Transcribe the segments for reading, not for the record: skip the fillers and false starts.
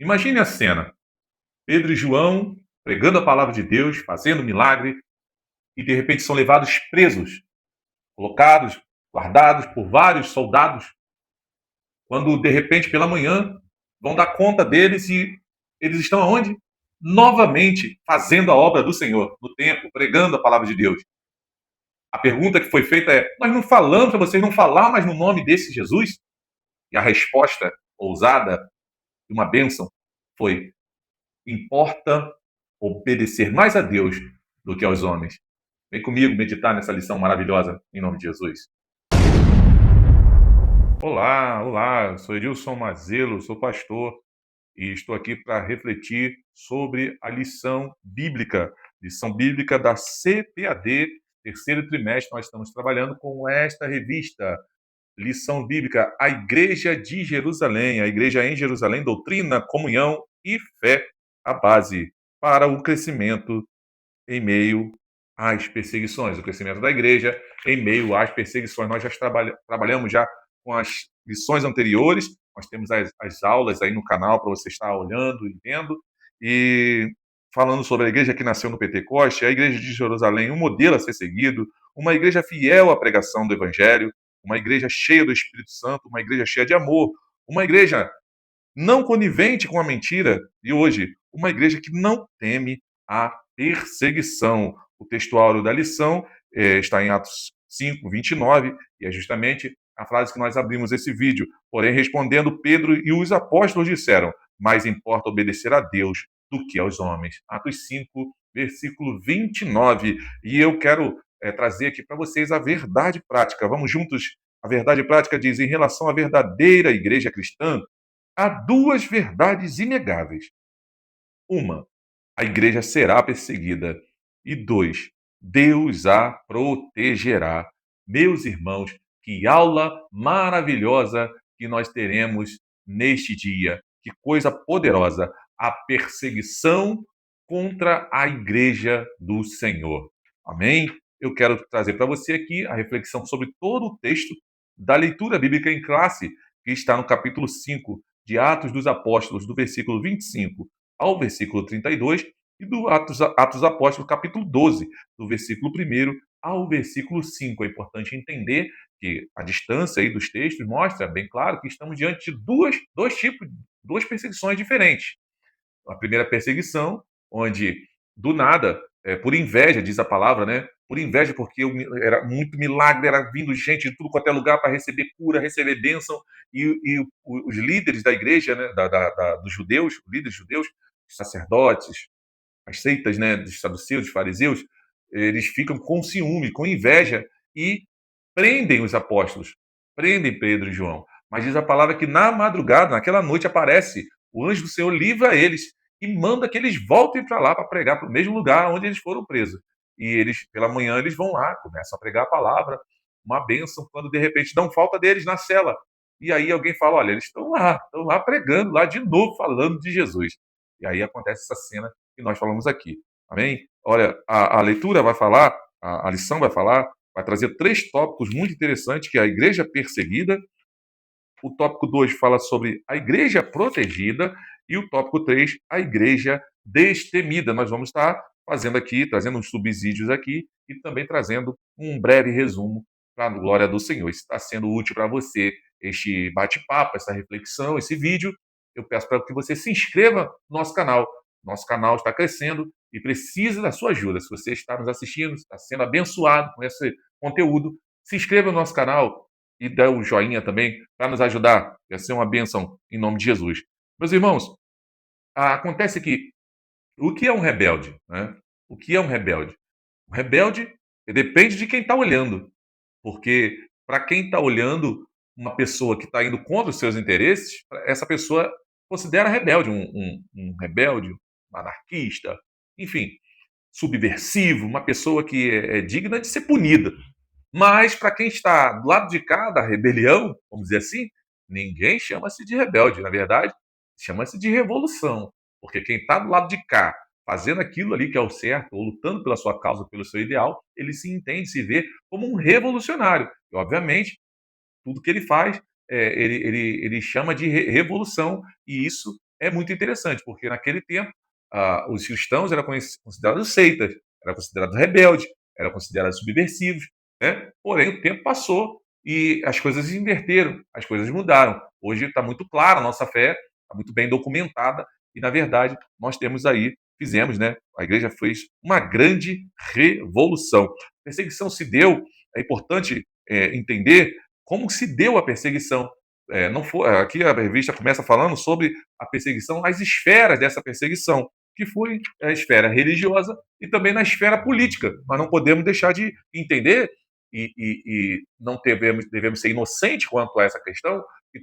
Imagine a cena: Pedro e João pregando a palavra de Deus, fazendo milagre, e de repente são levados presos, colocados, guardados por vários soldados, quando de repente pela manhã vão dar conta deles e eles estão aonde? Novamente fazendo a obra do Senhor, no templo, pregando a palavra de Deus. A pergunta que foi feita é: nós não falamos para vocês não falar mais no nome desse Jesus? E a resposta ousada, uma bênção, foi: importa obedecer mais a Deus do que aos homens. Vem comigo meditar nessa lição maravilhosa, em nome de Jesus. Olá, olá, eu sou Edilson Mazelo, sou pastor e estou aqui para refletir sobre a lição bíblica da CPAD, terceiro trimestre. Nós estamos trabalhando com esta revista, lição bíblica, a Igreja de Jerusalém, a Igreja em Jerusalém, doutrina, comunhão e fé, a base para o crescimento em meio às perseguições, o crescimento da igreja em meio às perseguições. Nós já trabalhamos já com as lições anteriores, nós temos as aulas aí no canal para você estar olhando e vendo, e falando sobre a igreja que nasceu no Pentecoste, a igreja de Jerusalém, um modelo a ser seguido, uma igreja fiel à pregação do evangelho, uma igreja cheia do Espírito Santo, uma igreja cheia de amor, uma igreja não conivente com a mentira, e hoje, uma igreja que não teme a perseguição. O textuário da lição está em Atos 5, 29, e é justamente a frase que nós abrimos esse vídeo. Porém, respondendo Pedro e os apóstolos disseram: mais importa obedecer a Deus do que aos homens. Atos 5, versículo 29. E eu quero trazer aqui para vocês a verdade prática. Vamos juntos? A verdade prática diz: em relação à verdadeira igreja cristã, há duas verdades inegáveis. Uma, a igreja será perseguida. E dois, Deus a protegerá. Meus irmãos, que aula maravilhosa que nós teremos neste dia. Que coisa poderosa. A perseguição contra a igreja do Senhor. Amém? Eu quero trazer para você aqui a reflexão sobre todo o texto da leitura bíblica em classe, que está no capítulo 5 de Atos dos Apóstolos, do versículo 25 ao versículo 32, e do Atos Apóstolos, capítulo 12, do versículo 1 ao versículo 5. É importante entender que a distância aí dos textos mostra bem claro que estamos diante de duas perseguições diferentes. A primeira perseguição, onde do nada, por inveja, diz a palavra, né? Por inveja, porque era muito milagre, era vindo gente de tudo quanto é lugar para receber cura, receber bênção, e os líderes da igreja, né, dos judeus, líderes judeus, os sacerdotes, as seitas, né, dos saduceus, dos fariseus, eles ficam com ciúme, com inveja e prendem os apóstolos, prendem Pedro e João. Mas diz a palavra que na madrugada, naquela noite, aparece o anjo do Senhor, livra eles e manda que eles voltem para lá para pregar para o mesmo lugar onde eles foram presos. E eles, pela manhã, eles vão lá, começam a pregar a palavra, uma bênção, quando de repente dão falta deles na cela. E aí alguém fala: olha, eles estão lá pregando, lá de novo, falando de Jesus. E aí acontece essa cena que nós falamos aqui. Amém? Olha, a leitura vai falar, a lição vai trazer três tópicos muito interessantes, que é a igreja perseguida, o tópico 2 fala sobre a igreja protegida e o tópico 3, a igreja destemida. Nós vamos estar fazendo aqui, trazendo uns subsídios aqui e também trazendo um breve resumo para a glória do Senhor. Se está sendo útil para você este bate-papo, essa reflexão, esse vídeo, eu peço para que você se inscreva no nosso canal. Nosso canal está crescendo e precisa da sua ajuda. Se você está nos assistindo, está sendo abençoado com esse conteúdo, se inscreva no nosso canal e dê o joinha também para nos ajudar. Vai ser uma bênção em nome de Jesus. Meus irmãos, acontece que o que é um rebelde? Né? O que é um rebelde? O rebelde depende de quem está olhando. Porque para quem está olhando uma pessoa que está indo contra os seus interesses, essa pessoa considera rebelde, um rebelde, um anarquista, enfim, subversivo, uma pessoa que é digna de ser punida. Mas para quem está do lado de cá da rebelião, vamos dizer assim, ninguém chama-se de rebelde, na verdade, chama-se de revolução. Porque quem está do lado de cá, fazendo aquilo ali que é o certo, ou lutando pela sua causa, pelo seu ideal, ele se entende, se vê como um revolucionário. E, obviamente, tudo que ele faz, ele chama de revolução, e isso é muito interessante, porque naquele tempo os cristãos eram considerados seitas, eram considerados rebeldes, eram considerados subversivos, né? Porém, o tempo passou e as coisas inverteram, as coisas mudaram. Hoje está muito clara a nossa fé, está muito bem documentada e, na verdade, nós temos aí, fizemos, né? A igreja fez uma grande revolução. A perseguição se deu, é importante entender como se deu a perseguição. Não foi, aqui a revista começa falando sobre a perseguição, as esferas dessa perseguição, que foi a esfera religiosa e também na esfera política. Nós não podemos deixar de entender e não devemos ser inocentes quanto a essa questão, que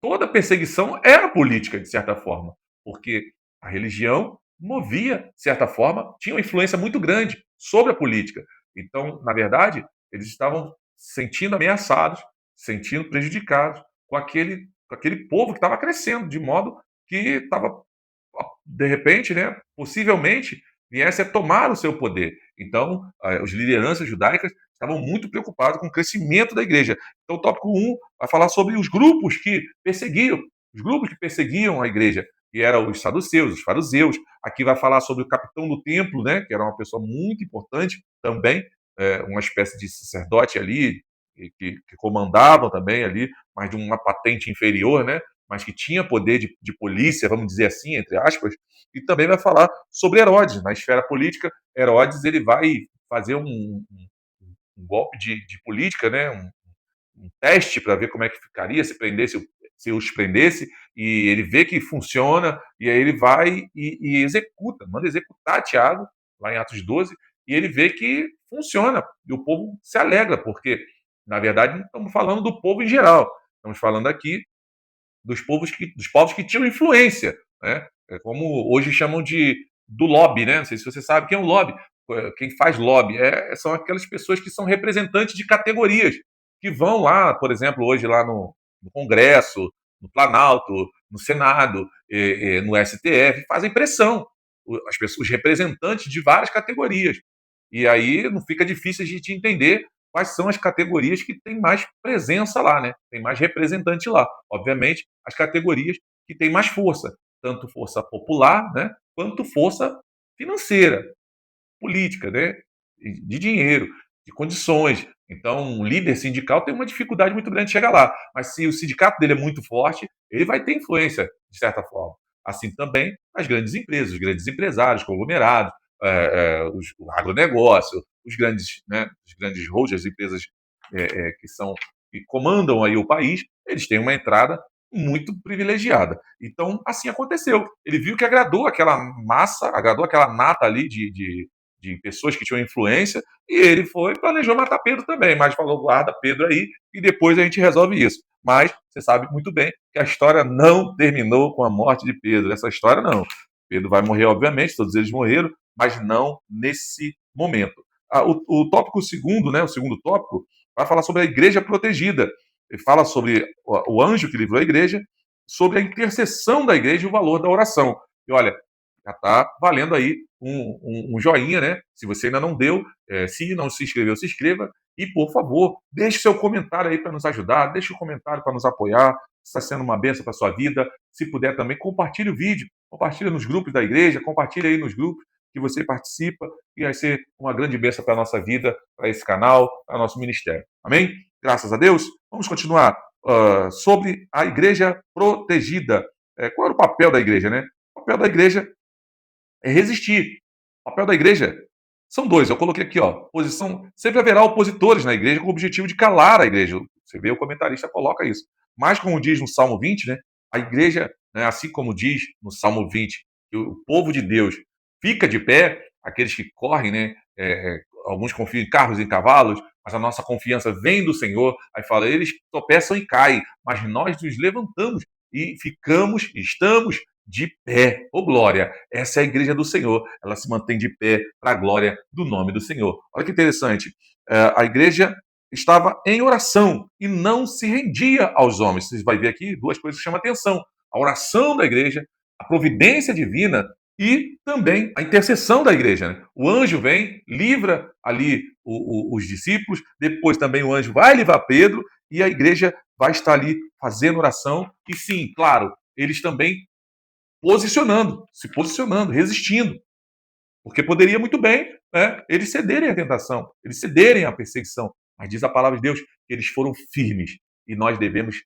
toda perseguição era política, de certa forma, porque a religião movia, de certa forma, tinha uma influência muito grande sobre a política. Então, na verdade, eles estavam se sentindo ameaçados, se sentindo prejudicados com aquele povo que estava crescendo, de modo que estava, de repente, né, possivelmente, viesse a tomar o seu poder. Então, as lideranças judaicas estavam muito preocupadas com o crescimento da igreja. Então, o tópico 1 vai falar sobre os grupos que perseguiam a igreja, que eram os saduceus, os fariseus. Aqui vai falar sobre o capitão do templo, né, que era uma pessoa muito importante também, uma espécie de sacerdote ali, que comandava também ali, mas de uma patente inferior, né, mas que tinha poder de polícia, vamos dizer assim, entre aspas, e também vai falar sobre Herodes. Na esfera política, Herodes ele vai fazer um golpe de política, né, um teste para ver como é que ficaria se os prendesse, e ele vê que funciona, e aí ele vai e executa, manda executar Tiago, lá em Atos 12, e ele vê que funciona, e o povo se alegra, porque, na verdade, não estamos falando do povo em geral, estamos falando aqui dos povos que tinham influência, né? Como hoje chamam do lobby, né? Não sei se você sabe quem é o lobby. Quem faz lobby são aquelas pessoas que são representantes de categorias, que vão lá, por exemplo, hoje lá no Congresso, no Planalto, no Senado, no STF, fazem pressão. Os representantes de várias categorias. E aí não fica difícil a gente entender quais são as categorias que têm mais presença lá, né? Tem mais representante lá. Obviamente, as categorias que têm mais força, tanto força popular, né, quanto força financeira, política, né, de dinheiro, de condições. Então, um líder sindical tem uma dificuldade muito grande de chegar lá, mas se o sindicato dele é muito forte, ele vai ter influência, de certa forma. Assim também as grandes empresas, os grandes empresários, conglomerados, o agronegócio, os grandes holders, empresas que comandam aí o país, eles têm uma entrada muito privilegiada. Então, assim aconteceu. Ele viu que agradou aquela massa, agradou aquela nata ali de pessoas que tinham influência, e ele planejou matar Pedro também, mas falou, guarda Pedro aí, e depois a gente resolve isso. Mas você sabe muito bem que a história não terminou com a morte de Pedro. Essa história não. Pedro vai morrer, obviamente, todos eles morreram, mas não nesse momento. O tópico segundo, né, o segundo tópico, vai falar sobre a igreja protegida. Ele fala sobre o anjo que livrou a igreja, sobre a intercessão da igreja e o valor da oração. E olha, já está valendo aí um joinha, né? Se você ainda não deu, se não se inscreveu, se inscreva. E, por favor, deixe seu comentário aí para nos ajudar, deixe o comentário para nos apoiar. Está sendo uma bênção para a sua vida. Se puder também, compartilhe o vídeo, compartilhe nos grupos da igreja, compartilhe aí nos grupos que você participa, e vai ser uma grande bênção para a nossa vida, para esse canal, para o nosso ministério. Amém? Graças a Deus. Vamos continuar sobre a igreja protegida. Qual era o papel da igreja, né? O papel da igreja é resistir. O papel da igreja são dois. Eu coloquei aqui, ó, posição. Sempre haverá opositores na igreja com o objetivo de calar a igreja. Você vê, o comentarista coloca isso. Mas, como diz no Salmo 20, né, a igreja, né, assim como diz no Salmo 20, que o povo de Deus fica de pé, aqueles que correm, né, alguns confiam em carros e em cavalos, mas a nossa confiança vem do Senhor. Aí fala, eles tropeçam e caem, mas nós nos levantamos e estamos de pé. Ô glória, essa é a igreja do Senhor, ela se mantém de pé para a glória do nome do Senhor. Olha que interessante, a igreja estava em oração e não se rendia aos homens. Você vai ver aqui duas coisas que chamam a atenção: a oração da igreja, a providência divina e também a intercessão da igreja. Né? O anjo vem, livra ali os discípulos, depois também o anjo vai livrar Pedro, e a igreja vai estar ali fazendo oração, e sim, claro, eles também se posicionando, resistindo. Porque poderia muito bem, né, eles cederem à tentação, eles cederem à perseguição. Mas diz a palavra de Deus que eles foram firmes. E nós devemos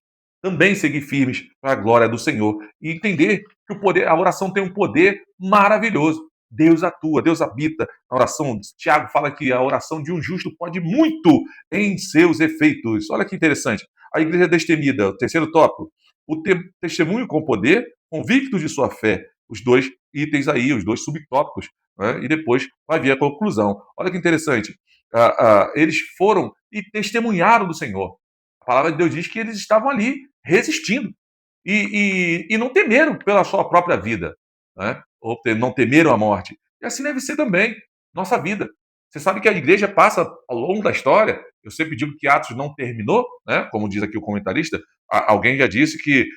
também seguir firmes para a glória do Senhor. E entender que a oração tem um poder maravilhoso. Deus atua, Deus habita na oração. Tiago fala que a oração de um justo pode muito em seus efeitos. Olha que interessante. A igreja destemida, o terceiro tópico. O testemunho com poder, convictos de sua fé. Os dois itens aí, os dois subtópicos, né? E depois vai vir a conclusão. Olha que interessante. Eles foram e testemunharam do Senhor. A palavra de Deus diz que eles estavam ali resistindo e não temeram pela sua própria vida, né? Ou não temeram a morte. E assim deve ser também nossa vida. Você sabe que a igreja passa ao longo da história. Eu sempre digo que Atos não terminou, né? Como diz aqui o comentarista. Alguém já disse que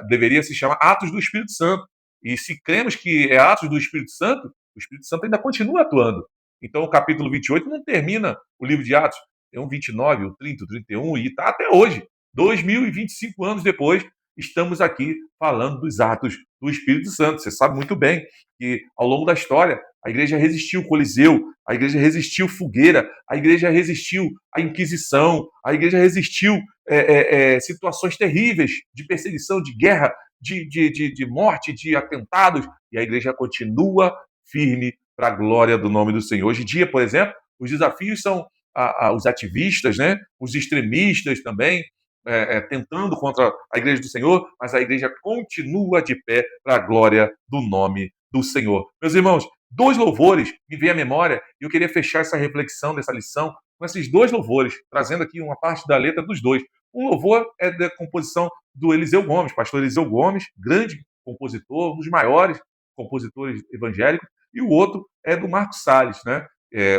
deveria se chamar Atos do Espírito Santo. E se cremos que é Atos do Espírito Santo, o Espírito Santo ainda continua atuando. Então, o capítulo 28 não termina o livro de Atos. Tem um 29, o 30, o 31, e está até hoje. 2025 anos depois, estamos aqui falando dos atos do Espírito Santo. Você sabe muito bem que, ao longo da história, a igreja resistiu o Coliseu, a igreja resistiu fogueira, a igreja resistiu à Inquisição, a igreja resistiu situações terríveis de perseguição, de guerra, de morte, de atentados, e a igreja continua firme para a glória do nome do Senhor. Hoje em dia, por exemplo, os desafios são os ativistas, né? Os extremistas também, tentando contra a igreja do Senhor, mas a igreja continua de pé para a glória do nome do Senhor. Meus irmãos, dois louvores me vêm à memória e eu queria fechar essa reflexão dessa lição com esses dois louvores, trazendo aqui uma parte da letra dos dois. Um louvor é da composição do Eliseu Gomes, pastor Eliseu Gomes, grande compositor, um dos maiores compositores evangélicos, e o outro é do Marcos Salles, né?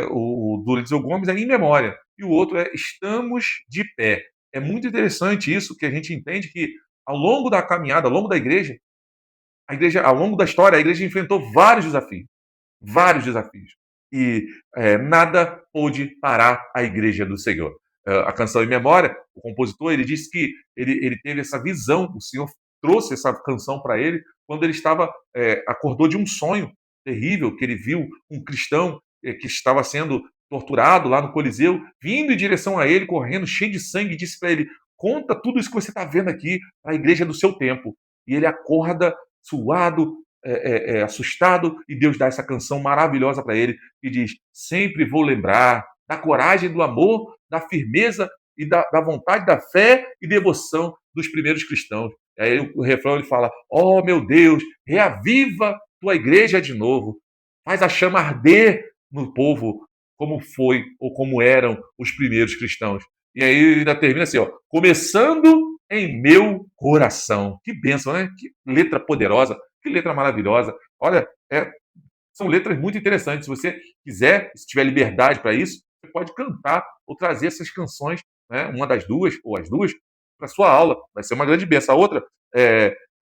O do Eliseu Gomes é Em Memória, e o outro é Estamos de Pé. É muito interessante isso, que a gente entende que ao longo da caminhada, ao longo da igreja, ao longo da história, a igreja enfrentou vários desafios. Vários desafios. E nada pôde parar a igreja do Senhor. A canção Em Memória, o compositor, ele disse que ele teve essa visão, o Senhor trouxe essa canção para ele quando ele acordou de um sonho terrível, que ele viu um cristão que estava sendo torturado lá no Coliseu, vindo em direção a ele, correndo, cheio de sangue, e disse para ele: conta tudo isso que você está vendo aqui para a igreja do seu tempo. E ele acorda suado, assustado, e Deus dá essa canção maravilhosa para ele, que diz: sempre vou lembrar da coragem, do amor, da firmeza e da vontade, da fé e devoção dos primeiros cristãos. E aí o refrão ele fala: oh meu Deus, reaviva tua igreja de novo, faz a chama arder no povo, como foi ou como eram os primeiros cristãos. E aí ele ainda termina assim, ó: começando em meu coração. Que bênção, né? Que letra poderosa, que letra maravilhosa. Olha, são letras muito interessantes. Se você quiser, se tiver liberdade para isso, você pode cantar ou trazer essas canções, né, uma das duas, ou as duas, para sua aula. Vai ser uma grande bênção. A outra,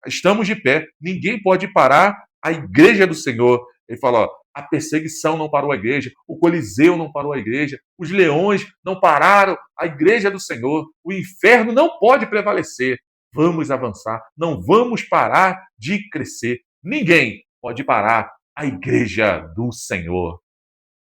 estamos de pé. Ninguém pode parar a igreja do Senhor. Ele fala, ó: a perseguição não parou a igreja, o Coliseu não parou a igreja, os leões não pararam a igreja do Senhor, o inferno não pode prevalecer. Vamos avançar, não vamos parar de crescer. Ninguém pode parar a igreja do Senhor.